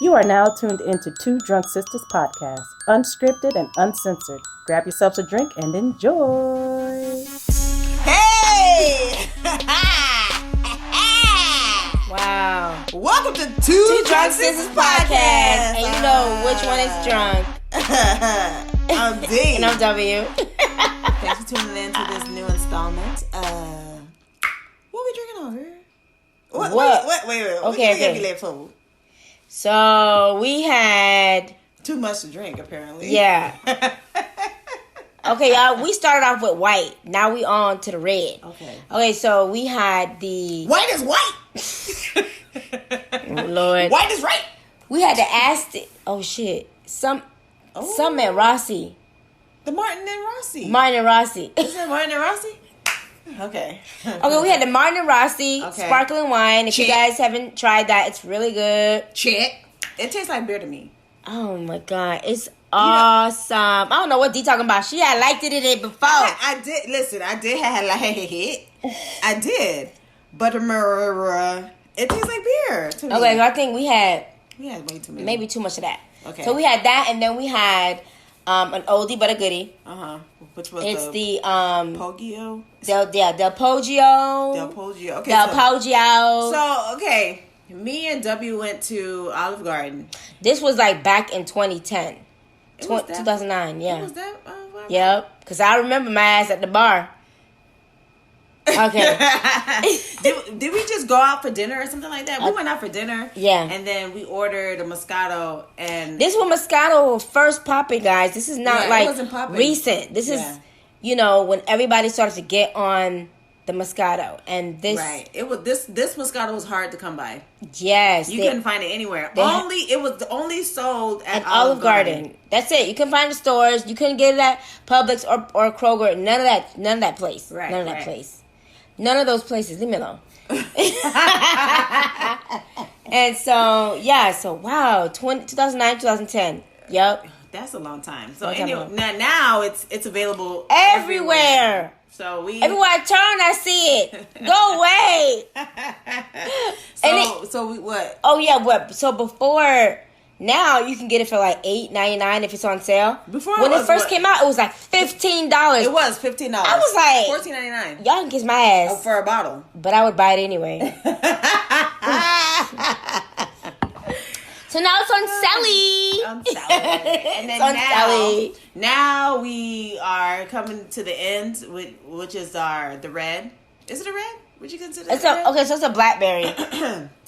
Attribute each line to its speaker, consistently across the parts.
Speaker 1: You are now tuned into Two Drunk Sistas podcast, unscripted and uncensored. Grab yourselves a drink and enjoy.
Speaker 2: Hey!
Speaker 3: Wow.
Speaker 2: Welcome to Two Drunk Sistas podcast.
Speaker 3: And you know which one is drunk.
Speaker 2: I'm D.
Speaker 3: And I'm W.
Speaker 2: Thanks for tuning in to this new installment. What are we drinking over? Wait.
Speaker 3: Okay.
Speaker 2: Food?
Speaker 3: So we had...
Speaker 2: Too much to drink, apparently.
Speaker 3: Yeah. Okay, y'all. We started off with white. Now we on to the red. Okay, so we had the...
Speaker 2: White is white!
Speaker 3: Oh, Lord.
Speaker 2: White is right!
Speaker 3: We had the Asti... Oh, shit. Some at Rossi.
Speaker 2: The Martin and Rossi.
Speaker 3: Martin and Rossi.
Speaker 2: Is it Martin and Rossi? Okay.
Speaker 3: Okay, we had the Martin and Rossi sparkling wine. If you guys haven't tried that, it's really good.
Speaker 2: Check. It tastes like beer to me.
Speaker 3: Oh my God, it's awesome. I don't know what D talking about. She had liked it before.
Speaker 2: I did. Listen, I did have like it. I did. But it tastes like beer to me.
Speaker 3: Okay, so I think we had
Speaker 2: way too many.
Speaker 3: maybe too much of that.
Speaker 2: Okay.
Speaker 3: So we had that, and then we had an oldie but a goodie.
Speaker 2: Which was
Speaker 3: the
Speaker 2: Poggio?
Speaker 3: Del Poggio.
Speaker 2: Del Poggio. Okay.
Speaker 3: Del Poggio.
Speaker 2: So, okay. Me and W went to Olive Garden.
Speaker 3: This was like back in 2010.
Speaker 2: 2009,
Speaker 3: 2009, yeah.
Speaker 2: Was that?
Speaker 3: Yep. Because I remember my ass at the bar. Okay.
Speaker 2: did we just go out for dinner or something like that? We went out for dinner.
Speaker 3: Yeah.
Speaker 2: And then we ordered a Moscato. And
Speaker 3: this was Moscato first popping, guys. This is not
Speaker 2: it wasn't popping.
Speaker 3: Recent. This is, when everybody started to get on the Moscato. And this...
Speaker 2: Right. It was this Moscato was hard to come by.
Speaker 3: Yes.
Speaker 2: You couldn't find it anywhere. It was only sold at
Speaker 3: Olive Garden. That's it. You couldn't find the stores. You couldn't get it at Publix or Kroger. None of that place.
Speaker 2: Right.
Speaker 3: None of that place. None of those places. Leave me alone. And so, wow. 2009, 2010. Yep.
Speaker 2: That's a long time. So anyway, now it's available
Speaker 3: everywhere.
Speaker 2: So
Speaker 3: everywhere I turn, I see it. Go away.
Speaker 2: So we what?
Speaker 3: Oh yeah, what? So before now, you can get it for like $8.99 if it's on sale.
Speaker 2: Before
Speaker 3: when it first came out, it was like $15.
Speaker 2: It was $15.
Speaker 3: I was like
Speaker 2: $14.99.
Speaker 3: Y'all can kiss my ass
Speaker 2: for a bottle,
Speaker 3: but I would buy it anyway. So now it's on Sally.
Speaker 2: And then now we are coming to the end, which is the red. Is it a red? Would you consider it red?
Speaker 3: Okay, so it's a blackberry.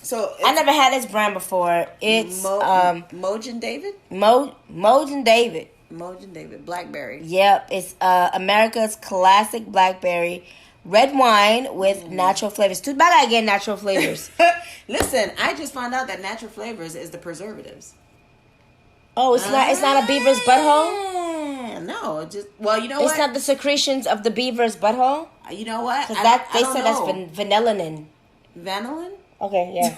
Speaker 2: So
Speaker 3: I never had this brand before. It's
Speaker 2: Mojan David?
Speaker 3: Mojan David.
Speaker 2: Mojan David. Blackberry.
Speaker 3: Yep. It's America's classic blackberry. Red wine with natural flavors. Too bad I get natural flavors.
Speaker 2: Listen, I just found out that natural flavors is the preservatives.
Speaker 3: Oh, it's not a beaver's butthole?
Speaker 2: No, you know what?
Speaker 3: It's not the secretions of the beaver's butthole?
Speaker 2: You know what?
Speaker 3: Because they said that's vanillin.
Speaker 2: Vanillin?
Speaker 3: Okay, yeah.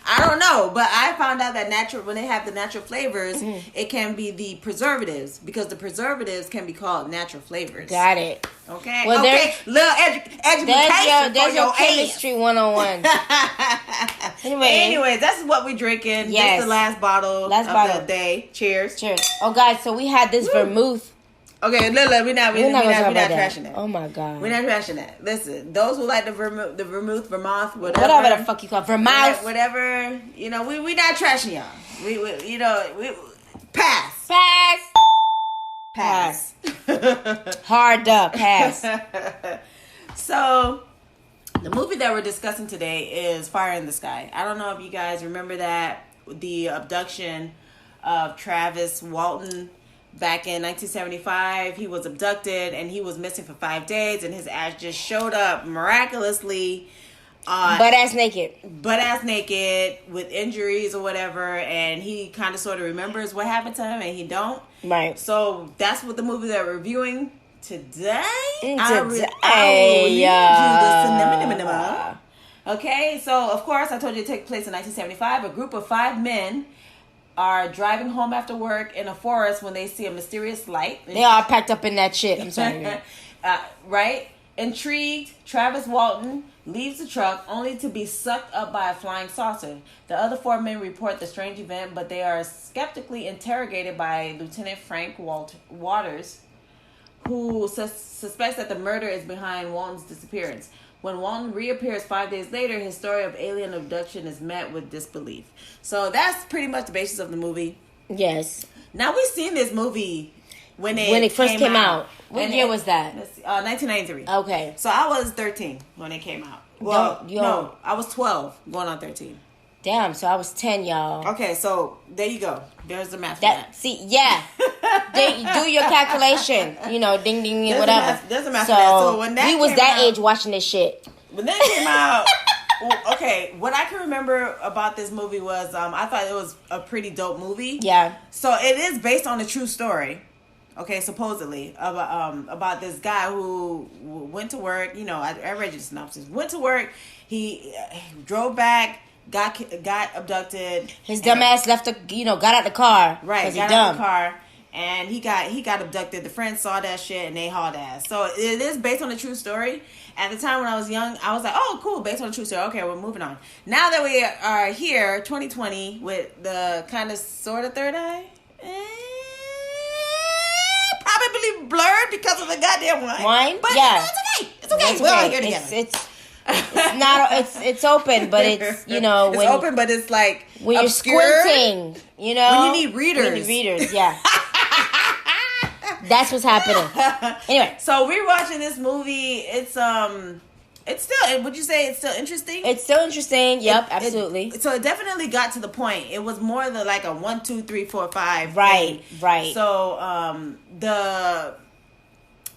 Speaker 2: I don't know, but I found out that when they have the natural flavors, it can be the preservatives because the preservatives can be called natural flavors.
Speaker 3: Got it.
Speaker 2: Okay.
Speaker 3: Well,
Speaker 2: okay. Little education
Speaker 3: there's
Speaker 2: for
Speaker 3: your
Speaker 2: your
Speaker 3: chemistry 101.
Speaker 2: Anyways, that's what we're drinking.
Speaker 3: Yes.
Speaker 2: This is the last bottle of the day. Cheers.
Speaker 3: Cheers. Oh, guys, so we had this vermouth.
Speaker 2: Okay, look, we're not trashing that.
Speaker 3: Oh my God,
Speaker 2: we're not trashing that. Listen, those who like the vermouth, whatever
Speaker 3: the fuck you call it, vermouth,
Speaker 2: whatever. We not trashing y'all. We pass.
Speaker 3: Hard up, pass.
Speaker 2: So, the movie that we're discussing today is Fire in the Sky. I don't know if you guys remember the abduction of Travis Walton. Back in 1975, he was abducted and he was missing for 5 days, and his ass just showed up miraculously,
Speaker 3: butt ass naked
Speaker 2: with injuries or whatever, and he kind of sort of remembers what happened to him, and he don't.
Speaker 3: Right.
Speaker 2: So that's what the movie that we're reviewing today.
Speaker 3: I will
Speaker 2: read you the cinema. Okay, so of course I told you it takes place in 1975. A group of 5 men are driving home after work in a forest when they see a mysterious light.
Speaker 3: They all packed up in that shit. I'm sorry.
Speaker 2: Right? Intrigued, Travis Walton leaves the truck only to be sucked up by a flying saucer. The other 4 men report the strange event, but they are skeptically interrogated by Lieutenant Frank Waters, who suspects that the murder is behind Walton's disappearance. When Walton reappears 5 days later, his story of alien abduction is met with disbelief. So that's pretty much the basis of the movie.
Speaker 3: Yes.
Speaker 2: Now, we've seen this movie when it
Speaker 3: first came out. What year was that?
Speaker 2: 1993.
Speaker 3: Okay.
Speaker 2: So I was 13 when it came out. Well, no, I was 12 going on 13.
Speaker 3: Damn, so I was 10, y'all.
Speaker 2: Okay, so there you go. There's the math for that.
Speaker 3: See, yeah. Do your calculation. You know, ding, ding,
Speaker 2: there's
Speaker 3: whatever.
Speaker 2: There's a math for that. So when that
Speaker 3: we was that age watching this shit.
Speaker 2: When that came out, okay, what I can remember about this movie was I thought it was a pretty dope movie.
Speaker 3: Yeah.
Speaker 2: So it is based on a true story. Okay, supposedly about this guy who went to work. You know, I read your synopsis. Went to work. He drove back. Got abducted.
Speaker 3: His dumb ass got out the car.
Speaker 2: Right, got out the car, and he got abducted. The friends saw that shit and they hauled ass. So it is based on a true story. At the time when I was young, I was like, "Oh, cool, based on a true story." Okay, we're moving on. Now that we are here, 2020, with the kind of sort of third eye. Probably blurred because of the goddamn wine. But
Speaker 3: yeah,
Speaker 2: it's okay. We're all here together.
Speaker 3: It's not. It's open, but it's
Speaker 2: it's open, but it's like
Speaker 3: when
Speaker 2: obscure,
Speaker 3: you're squinting. You know,
Speaker 2: when you need readers.
Speaker 3: Yeah. That's what's happening. Anyway,
Speaker 2: so we're watching this movie. It's still. Would you say it's still interesting?
Speaker 3: It's still interesting. Yep, absolutely.
Speaker 2: So it definitely got to the point. It was more than like a 1, 2, 3, 4, 5.
Speaker 3: Right,
Speaker 2: thing.
Speaker 3: right.
Speaker 2: So the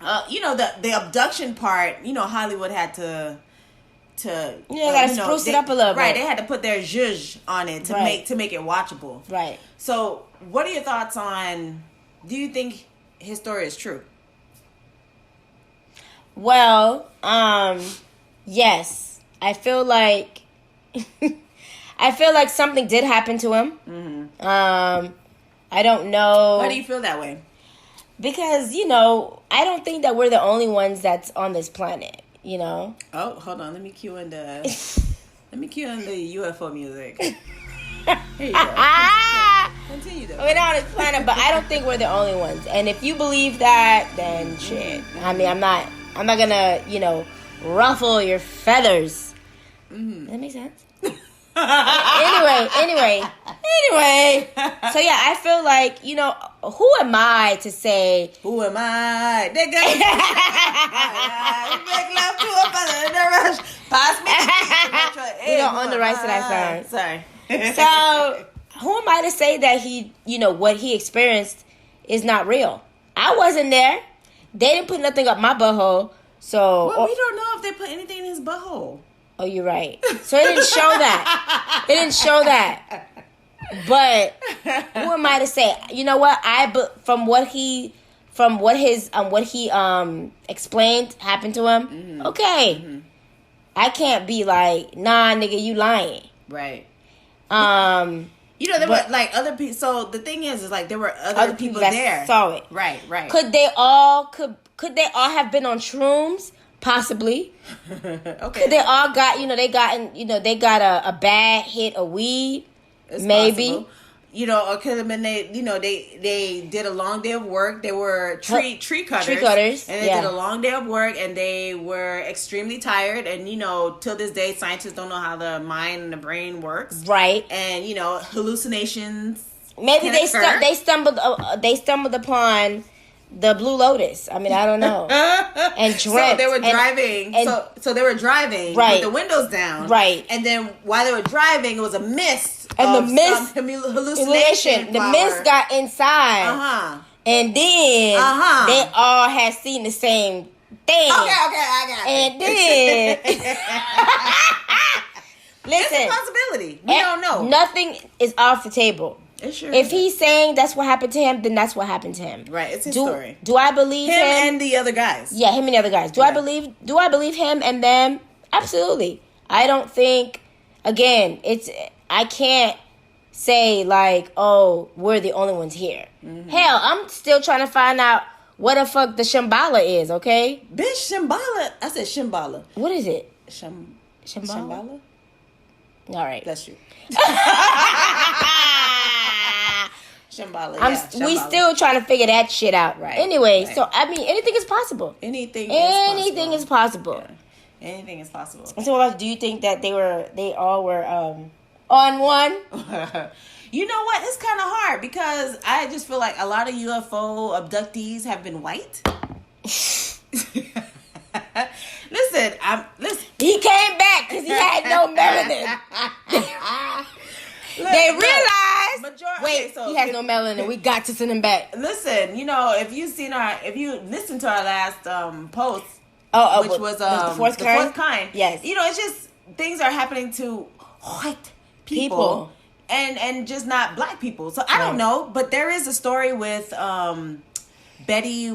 Speaker 2: abduction part. Hollywood had to
Speaker 3: gotta spruce it up a little bit.
Speaker 2: Right, they had to put their zhuzh on it to make it watchable.
Speaker 3: Right.
Speaker 2: So, what are your thoughts on? Do you think his story is true?
Speaker 3: Well, yes. I feel like something did happen to him. Mm-hmm. I don't know.
Speaker 2: Why do you feel that way?
Speaker 3: Because I don't think that we're the only ones that's on this planet. Oh,
Speaker 2: hold on. Let me cue in the UFO music. Here you go. Continue though.
Speaker 3: We're not on this planet, but I don't think we're the only ones. And if you believe that, then shit. I mean, I'm not gonna, ruffle your feathers. Mm-hmm. Does that make sense? Anyway. So yeah, I feel like, who am I to say?
Speaker 2: Who am I? They make love to a brother in the rush. Pass me.
Speaker 3: We don't own the rights to that song.
Speaker 2: Sorry.
Speaker 3: So who am I to say that he, what he experienced is not real? I wasn't there. They didn't put nothing up my butthole. So
Speaker 2: we don't know if they put anything in his butthole.
Speaker 3: Oh, you're right. So it didn't show that. But who am I to say? You know what? From what he explained happened to him. Mm-hmm. Okay, mm-hmm. I can't be like, nah, nigga, you lying.
Speaker 2: Right. There were like other people. So the thing is like there were other people that there
Speaker 3: saw it.
Speaker 2: Right.
Speaker 3: Could they all have been on shrooms? Possibly.
Speaker 2: Okay.
Speaker 3: They all got, they got a bad hit of weed.
Speaker 2: It's
Speaker 3: maybe.
Speaker 2: Possible. Or could have been they did a long day of work. They were tree cutters.
Speaker 3: Tree cutters.
Speaker 2: And they did a long day of work and they were extremely tired. And, till this day, scientists don't know how the mind and the brain works.
Speaker 3: Right.
Speaker 2: And, hallucinations.
Speaker 3: Maybe they stumbled upon the Blue Lotus. I mean, I don't know. And dreamt.
Speaker 2: So they were driving. So they were driving with the windows down.
Speaker 3: Right.
Speaker 2: And then while they were driving, it was a mist.
Speaker 3: And the mist
Speaker 2: hallucination.
Speaker 3: The mist got inside.
Speaker 2: Uh-huh.
Speaker 3: And then they all had seen the same thing.
Speaker 2: Okay, I got it.
Speaker 3: And then listen,
Speaker 2: it's a possibility. We don't know.
Speaker 3: Nothing is off the table. If he's saying that's what happened to him, then that's what happened to him.
Speaker 2: Right, it's his story.
Speaker 3: Do I believe him
Speaker 2: and the other guys?
Speaker 3: Yeah, him and the other guys. Do I believe him and them? Absolutely. I don't think. Again, I can't say like, oh, we're the only ones here. Mm-hmm. Hell, I'm still trying to find out what the fuck the Shambhala is. Okay,
Speaker 2: bitch, Shambhala. I said Shambhala.
Speaker 3: What is it? Shambhala? All right.
Speaker 2: Bless you. Shambhala.
Speaker 3: We still trying to figure that shit out.
Speaker 2: Right.
Speaker 3: Anyway,
Speaker 2: right.
Speaker 3: so I mean, anything is possible.
Speaker 2: Anything
Speaker 3: is possible.
Speaker 2: Yeah. Anything is possible.
Speaker 3: So, do you think that they all were on one?
Speaker 2: You know what? It's kind of hard because I just feel like a lot of UFO abductees have been white. Listen.
Speaker 3: He came back because he had no melanin. They realized. He has no melanin. We got to send him back.
Speaker 2: Listen, if you listened to our last post, which was
Speaker 3: the fourth
Speaker 2: kind. Yes. It's just things are happening to white people. And just not black people. So I don't know, but there is a story with Betty,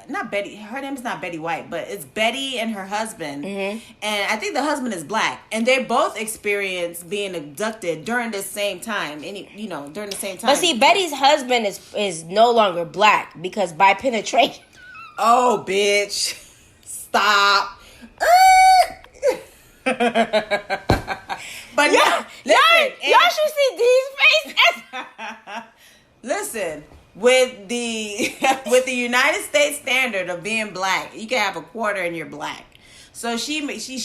Speaker 2: not Betty, her name's not Betty White, but it's Betty and her husband. Mm-hmm. And I think the husband is black. And they both experienced being abducted during the same time. During the same time.
Speaker 3: But see, Betty's husband is no longer black because by penetration.
Speaker 2: Oh, bitch. Stop. But
Speaker 3: y'all should see these faces.
Speaker 2: Listen, with the United States standard of being black, you can have a quarter and you're black. So she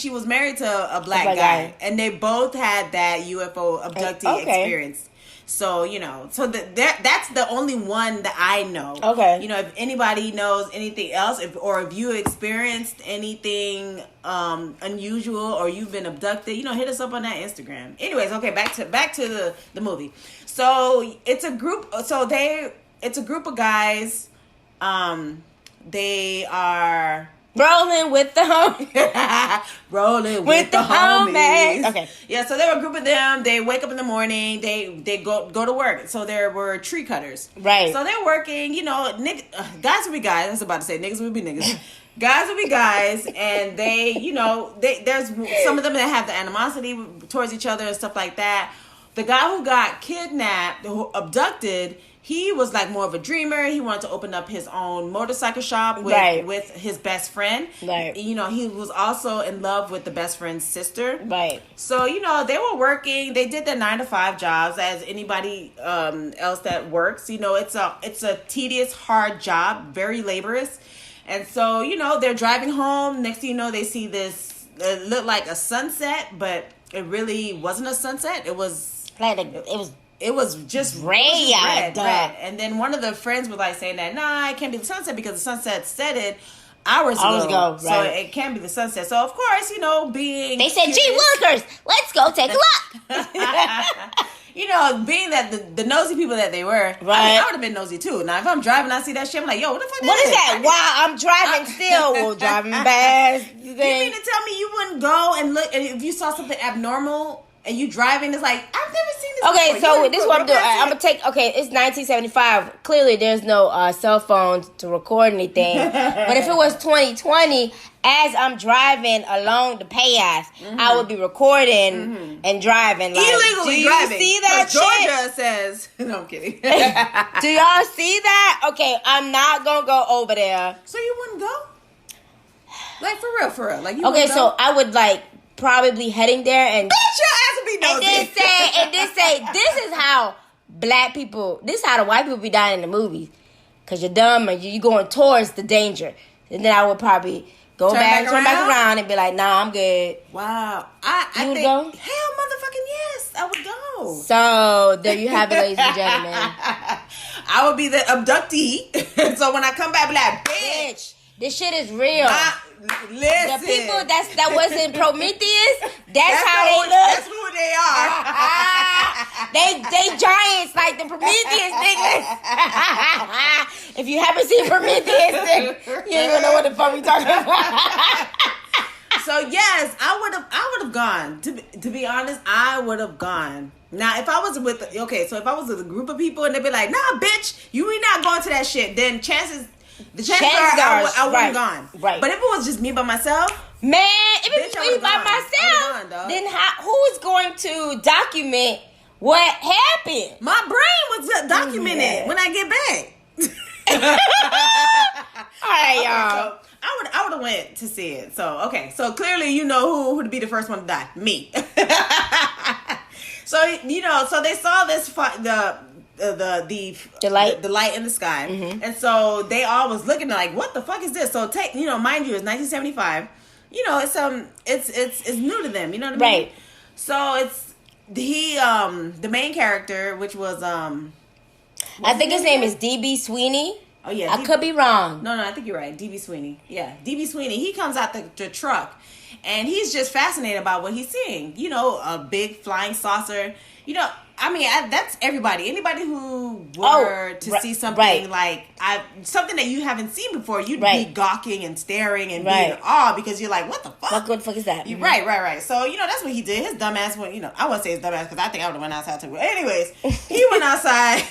Speaker 2: was married to a black guy, and they both had that UFO abductee experience. So that's the only one that I know.
Speaker 3: Okay.
Speaker 2: If anybody knows anything else, if you experienced anything unusual or you've been abducted, hit us up on that Instagram. Anyways, okay, back to the movie. So it's a group. It's a group of guys. They are
Speaker 3: rolling with the homies.
Speaker 2: Rolling with the homies.
Speaker 3: Okay.
Speaker 2: Yeah, so they were a group of them. They wake up in the morning. They go to work. So there were tree cutters.
Speaker 3: Right.
Speaker 2: So they're working, guys will be guys. I was about to say niggas will be niggas. Guys will be guys, and there's some of them that have the animosity towards each other and stuff like that. The guy who got kidnapped, who abducted, he was like more of a dreamer. He wanted to open up his own motorcycle shop with his best friend.
Speaker 3: Right.
Speaker 2: He was also in love with the best friend's sister.
Speaker 3: Right.
Speaker 2: So, they were working. They did their 9-to-5 jobs as anybody else that works. It's a tedious, hard job, very laborious. And so, they're driving home. Next thing you know, they see this, it looked like a sunset, but it really wasn't a sunset. It was It was just red. And then one of the friends was like saying that, nah, it can't be the sunset because the sunset set it hours ago. Right. So it can't be the sunset. So, of course, being...
Speaker 3: They said, gee, lookers, let's go take a look.
Speaker 2: Being that the nosy people that they were,
Speaker 3: right.
Speaker 2: I would have been nosy too. Now, if I'm driving, I see that shit, I'm like, yo, what the fuck
Speaker 3: What is that? While I'm driving still, driving fast.
Speaker 2: You mean to tell me you wouldn't go and look, and if you saw something abnormal... And you driving, it's like, I've never seen this
Speaker 3: before. So this is what I'm doing. I'm going to take, it's 1975. Clearly, there's no cell phones to record anything. But if it was 2020, as I'm driving along the path, I would be recording and driving. Like,
Speaker 2: illegally driving.
Speaker 3: Do you see that shit?
Speaker 2: Georgia says, no, I'm kidding.
Speaker 3: Do y'all see that? Okay, I'm not going to go over there.
Speaker 2: So you wouldn't go? Like, for real. Like, you
Speaker 3: okay,
Speaker 2: wouldn't
Speaker 3: so
Speaker 2: go?
Speaker 3: I would, like, probably heading there and...
Speaker 2: Bitch, your ass would be nosy.
Speaker 3: And then say, this is how black people, this is how the white people be dying in the movies. Because you're dumb and you're going towards the danger. And then I would probably turn back around and be like, nah, I'm good.
Speaker 2: Wow.
Speaker 3: You would go?
Speaker 2: Hell, motherfucking yes, I would go.
Speaker 3: So, there you have it, ladies and gentlemen.
Speaker 2: I would be the abductee. So when I come back, I'd be like, bitch.
Speaker 3: This shit is real.
Speaker 2: Listen.
Speaker 3: The people that wasn't Prometheus, that's how they look.
Speaker 2: That's who they are.
Speaker 3: They giants like the Prometheus niggas. If you haven't seen Prometheus, then you ain't gonna know what the fuck we talking about.
Speaker 2: So yes, I would have gone. To be honest, I would have gone. Now, if I was with a group of people and they'd be like, nah, bitch, you ain't not going to that shit, then chances are I wouldn't have gone. Right. But if it was just me by myself,
Speaker 3: man, if it was me by myself, then who's going to document what happened?
Speaker 2: My brain was documented when I get back.
Speaker 3: All right,
Speaker 2: Okay,
Speaker 3: y'all.
Speaker 2: so I would have went to see it. So okay, so clearly you know who would be the first one to die? Me. So so they saw this the light in the sky, and so they all was looking like, what the fuck is this? So mind you, it's 1975. It's new to them. You know what I mean?
Speaker 3: Right.
Speaker 2: So it's the main character, which was
Speaker 3: I think his name is DB Sweeney.
Speaker 2: Oh yeah,
Speaker 3: I could be wrong.
Speaker 2: No, I think you're right. DB Sweeney. Yeah, DB Sweeney. He comes out the truck, and he's just fascinated about what he's seeing. A big flying saucer. That's everybody. Anybody who were to see something like something that you haven't seen before, you'd be gawking and staring and being in awe because you're like, what the fuck?
Speaker 3: What the fuck is that?
Speaker 2: Mm-hmm. Right. So that's what he did. His dumbass went. I wouldn't say his dumbass because I think I would have went outside too. But anyways, he went outside.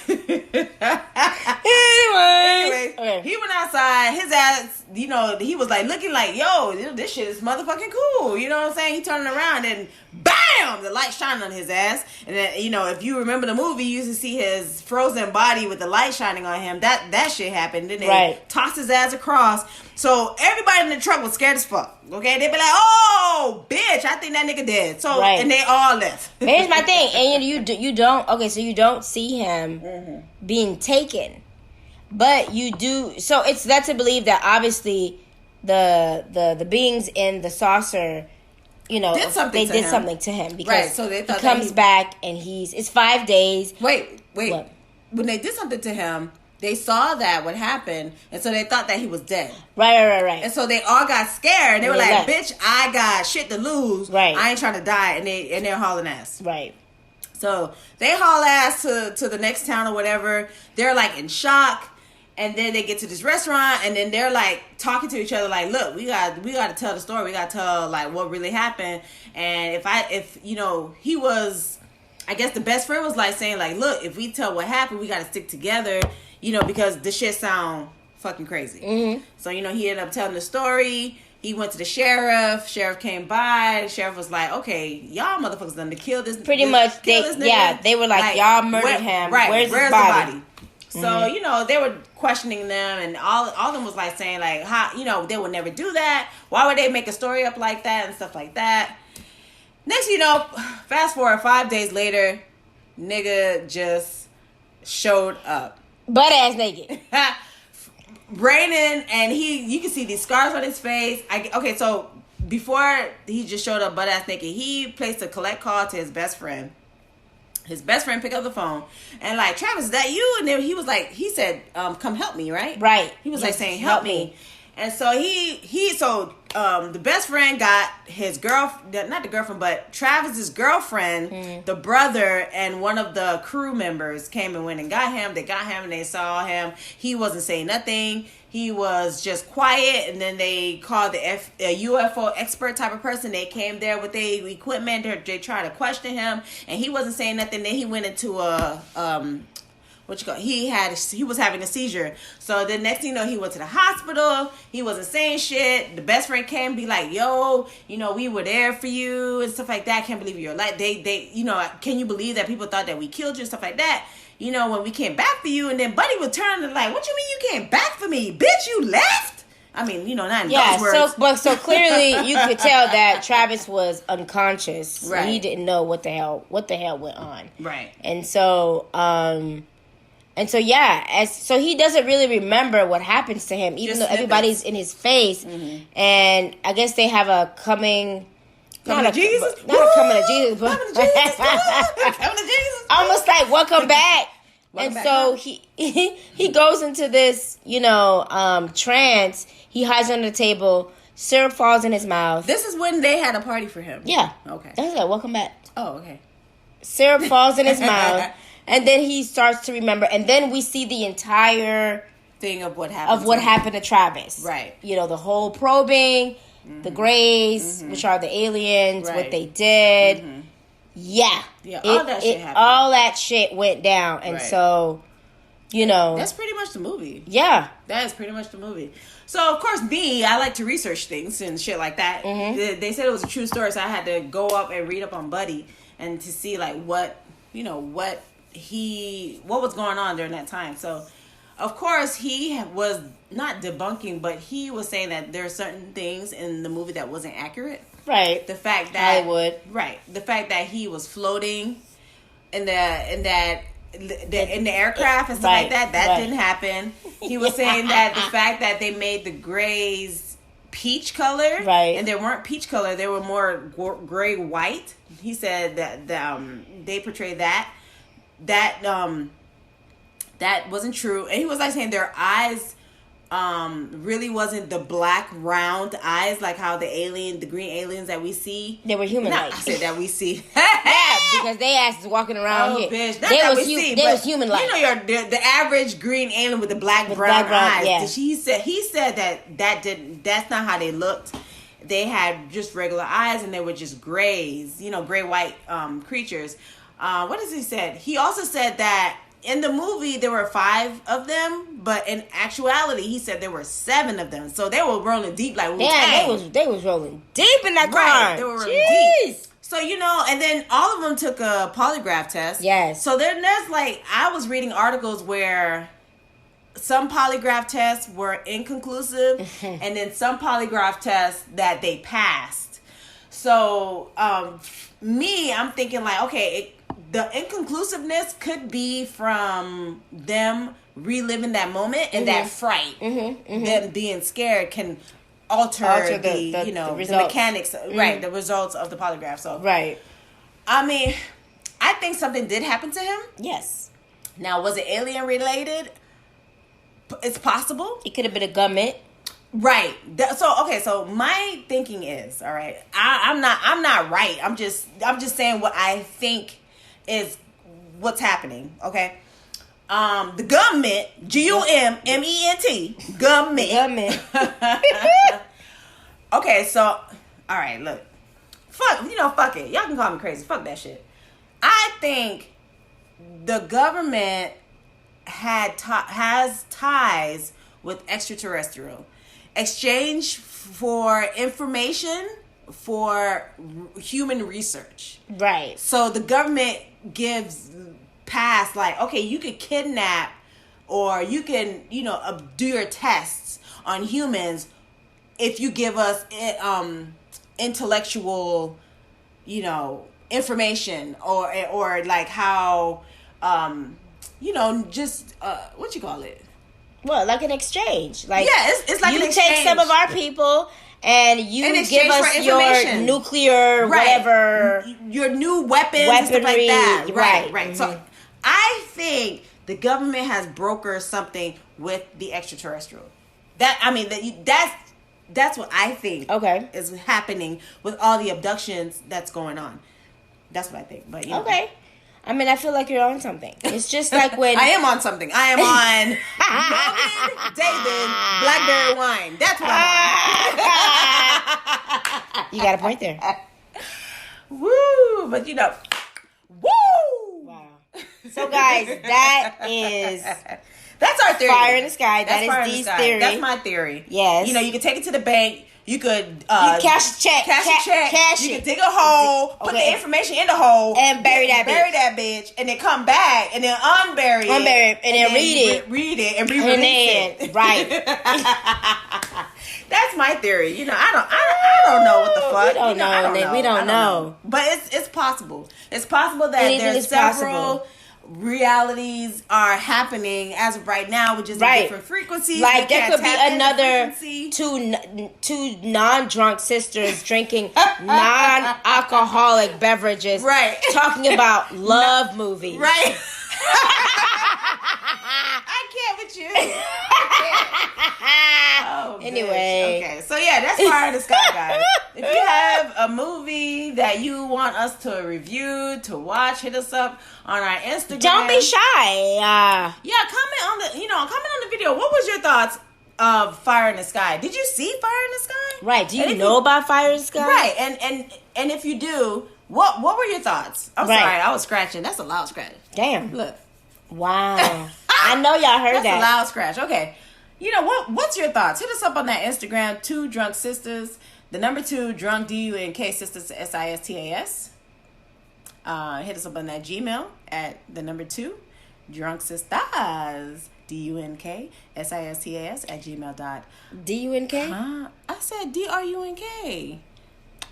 Speaker 2: Anyways, okay. He went outside. His ass, he was like looking like, yo, this shit is motherfucking cool. You know what I'm saying? He turned around and bam, the light shining on his ass. And then, if you remember the movie, you used to see his frozen body with the light shining on him. That shit happened. Then they tossed his ass across. So everybody in the truck was scared as fuck. Okay, they'd be like, "Oh, bitch, I think that nigga dead." So and they all left.
Speaker 3: Here's my thing, and you don't. Okay, so you don't see him being taken, but you do. So it's led to believe that obviously the beings in the saucer, they did something to him because
Speaker 2: so they thought
Speaker 3: he comes back and it's 5 days.
Speaker 2: Wait.
Speaker 3: What?
Speaker 2: When they did something to him, they saw that what happened, and so they thought that he was dead.
Speaker 3: Right.
Speaker 2: And so they all got scared. And they were like, "Bitch, I got shit to lose.
Speaker 3: Right.
Speaker 2: I ain't trying to die." And they're hauling ass.
Speaker 3: Right.
Speaker 2: So they haul ass to the next town or whatever. They're like in shock. And then they get to this restaurant, and then they're like talking to each other, like, "Look, we got to tell the story. We got to tell like what really happened." And if he was, I guess the best friend was like saying like, "Look, if we tell what happened, we got to stick together, because this shit sound fucking crazy." Mm-hmm. So he ended up telling the story. He went to the sheriff. Sheriff came by. The sheriff was like, "Okay, y'all motherfuckers done to kill this."
Speaker 3: Pretty much, they were like, "Y'all murdered him. Right? Where's the body?"
Speaker 2: So, they were questioning them, and all of them was like saying like, how, they would never do that. Why would they make a story up like that and stuff like that? Next, fast forward 5 days later, nigga just showed up.
Speaker 3: Butt ass naked.
Speaker 2: Raining, and you can see these scars on his face. So before he just showed up butt ass naked, he placed a collect call to his best friend. His best friend picked up the phone and like, "Travis, is that you?" And then he said, "Come help me," right?
Speaker 3: Right.
Speaker 2: He was like saying, "Help me." And so the best friend got his not the girlfriend, but Travis's girlfriend, the brother, and one of the crew members came and went and got him. They got him and they saw him. He wasn't saying nothing. He was just quiet, and then they called a UFO expert type of person. They came there with their equipment. They tried to question him, and he wasn't saying nothing. Then he went into he was having a seizure. So the next thing you know, he went to the hospital. He wasn't saying shit. The best friend came, be like, "Yo, we were there for you," and stuff like that. "Can't believe you're alive." Can you believe that people thought that we killed you and stuff like that? When we came back for you. And then Buddy would turn and like, "What you mean you came back for me? Bitch, you left?" I mean, not in those words.
Speaker 3: So clearly you could tell that Travis was unconscious.
Speaker 2: Right.
Speaker 3: He didn't know what the hell went on.
Speaker 2: Right.
Speaker 3: And so so he doesn't really remember what happens to him, even though everybody's in his face. Mm-hmm. And I guess they have a coming to Jesus, but coming to Jesus. Almost like welcome back. He goes into this, trance. He hides under the table. Syrup falls in his mouth.
Speaker 2: This is when they had a party for him.
Speaker 3: Yeah.
Speaker 2: Okay.
Speaker 3: That's like welcome back.
Speaker 2: Oh, okay.
Speaker 3: Syrup falls in his mouth, and then he starts to remember, and then we see the entire
Speaker 2: thing of what happened.
Speaker 3: To Travis.
Speaker 2: Right.
Speaker 3: The whole probing, the Greys, which are the aliens, what they did. Mm-hmm. Yeah, all that shit happened. All that shit went down, and so,
Speaker 2: that's pretty much the movie.
Speaker 3: Yeah,
Speaker 2: that is pretty much the movie. So, of course, I like to research things and shit like that. Mm-hmm. They said it was a true story, so I had to go up and read up on Buddy and to see like what was going on during that time. So, of course, he was not debunking, but he was saying that there are certain things in the movie that wasn't accurate.
Speaker 3: Right.
Speaker 2: The fact that
Speaker 3: Hollywood.
Speaker 2: Right. The fact that he was floating in the aircraft and stuff like that didn't happen. He was saying that the fact that they made the grays peach color,
Speaker 3: right,
Speaker 2: and they weren't peach color, they were more gray white. He said that they portrayed that wasn't true, and he was like saying their eyes really wasn't the black round eyes like how the green aliens that we see.
Speaker 3: They were human-like.
Speaker 2: I said that we see.
Speaker 3: Yeah, because they asses walking around here.
Speaker 2: Bitch.
Speaker 3: They was human-like.
Speaker 2: You know, the average green alien with the black brown eyes. Yeah. He said that's not how they looked. They had just regular eyes, and they were just grays. You know, gray white creatures. What does he said? He also said that in the movie, there were 5 of them, but in actuality, he said there were 7 of them. So they were rolling deep like Wu-Tang.
Speaker 3: They was rolling deep in that car.
Speaker 2: Right, they were rolling deep. So, you know, and then all of them took a polygraph test.
Speaker 3: Yes.
Speaker 2: So there's like, I was reading articles where some polygraph tests were inconclusive, and then some polygraph tests that they passed. So, I'm thinking like, okay, the inconclusiveness could be from them reliving that moment and that fright. Them being scared can alter the mechanics, right? The results of the polygraph. So,
Speaker 3: right.
Speaker 2: I mean, I think something did happen to him.
Speaker 3: Yes.
Speaker 2: Now, was it alien related? It's possible.
Speaker 3: It could have been a government.
Speaker 2: Right. So my thinking is, all right, I'm not right. I'm just saying what I think is what's happening. Okay. The government, G-U-M-M-E-N-T, government. Okay, so all right, look. Fuck it. Y'all can call me crazy. Fuck that shit. I think the government has ties with extraterrestrial. Exchange for information for human research.
Speaker 3: Right.
Speaker 2: So the government gives pass like, okay, you could kidnap or you can, do your tests on humans if you give us intellectual, information or like how, just what you call it?
Speaker 3: Well, like an exchange. Like,
Speaker 2: yeah, it's like an exchange.
Speaker 3: You take some of our people and you give us your nuclear whatever,
Speaker 2: your new weapons and stuff like that. Right.
Speaker 3: Mm-hmm.
Speaker 2: So I think the government has brokered something with the extraterrestrial. That's what I think.
Speaker 3: Okay.
Speaker 2: Is happening with all the abductions that's going on. That's what I think. But
Speaker 3: okay. I mean, I feel like you're on something. It's just like when
Speaker 2: I am on something. I am on Morgan David Blackberry Wine. That's what I'm on.
Speaker 3: You got a point there.
Speaker 2: Woo! But woo!
Speaker 3: Wow. So guys, that's
Speaker 2: our theory.
Speaker 3: Fire in the sky.
Speaker 2: That's
Speaker 3: that is Dee's theory.
Speaker 2: That's my theory.
Speaker 3: Yes.
Speaker 2: You can take it to the bank. You could
Speaker 3: you cash a check.
Speaker 2: You could dig a hole, put the information in the hole,
Speaker 3: and bury that
Speaker 2: bitch, and then come back and then unbury it,
Speaker 3: and then read it,
Speaker 2: and re-release it.
Speaker 3: Right.
Speaker 2: That's my theory. I don't know what the fuck.
Speaker 3: We don't know.
Speaker 2: But it's possible. It's possible that there's several realities are happening as of right now, which is different frequencies.
Speaker 3: Like there could be another two non-drunk sisters drinking non-alcoholic beverages,
Speaker 2: right?
Speaker 3: Talking about love movies,
Speaker 2: right? I can't with you. Oh,
Speaker 3: anyway.
Speaker 2: Okay. So yeah, that's Fire in the Sky, guys. If you have a movie that you want us to review, to watch, hit us up on our Instagram.
Speaker 3: Don't be shy.
Speaker 2: Yeah, comment on the video. What was your thoughts of Fire in the Sky? Did you see Fire in the Sky?
Speaker 3: Right. Do you know about Fire in the Sky?
Speaker 2: Right. And if you do, what were your thoughts? I'm sorry, I was scratching. That's a loud scratch.
Speaker 3: Damn.
Speaker 2: Look.
Speaker 3: Wow. I know y'all heard that.
Speaker 2: That's a loud scratch. Okay. What's your thoughts? Hit us up on that Instagram, 2 Drunk Sistas. The number 2 Drunk DUNK Sistas SISTAS. Hit us up on that Gmail at the number 2 DWANKSistas, DUNKSISTAS @gmail.com.
Speaker 3: DUNK?
Speaker 2: I said DRUNK.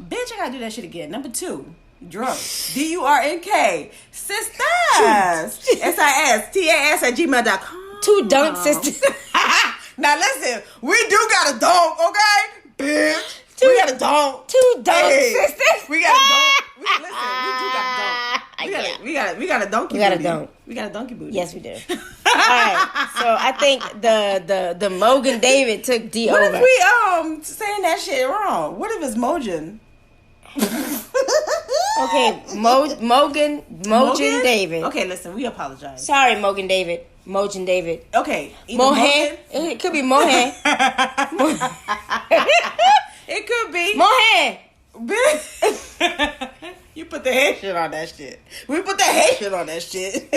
Speaker 2: Bitch, I gotta do that shit again. Number 2, drunk. DURNK. Sistas. SISTAS @gmail.com.
Speaker 3: 2 dunk sisters.
Speaker 2: Now listen, we do got a dunk, okay? Bitch. We got a dunk.
Speaker 3: 2 dunk sisters.
Speaker 2: We got a dunk. Listen, we do got a dunk. We got a donkey.
Speaker 3: We got a
Speaker 2: booty.
Speaker 3: dunk.
Speaker 2: We got a donkey booty.
Speaker 3: Yes, we do. All right. So I think the Mogan David took D
Speaker 2: What
Speaker 3: over.
Speaker 2: if we saying that shit wrong? What if it's Mojan?
Speaker 3: Okay, Mogan David.
Speaker 2: Okay, listen, we apologize.
Speaker 3: Sorry, Mogan David. Mojan David.
Speaker 2: Okay, either
Speaker 3: Mohan. It could be Mohan.
Speaker 2: It could be
Speaker 3: Mohan.
Speaker 2: You put the Haitian on that shit. We put the Haitian on that shit.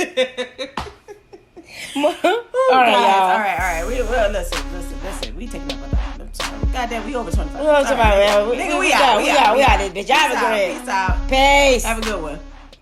Speaker 3: All right, y'all.
Speaker 2: All right. We listen. We taking up a time. Goddamn, we over 25.
Speaker 3: We out.
Speaker 2: Nigga, we out.
Speaker 3: We out this bitch. Y'all have a good
Speaker 2: Peace out.
Speaker 3: Peace.
Speaker 2: Have a good one.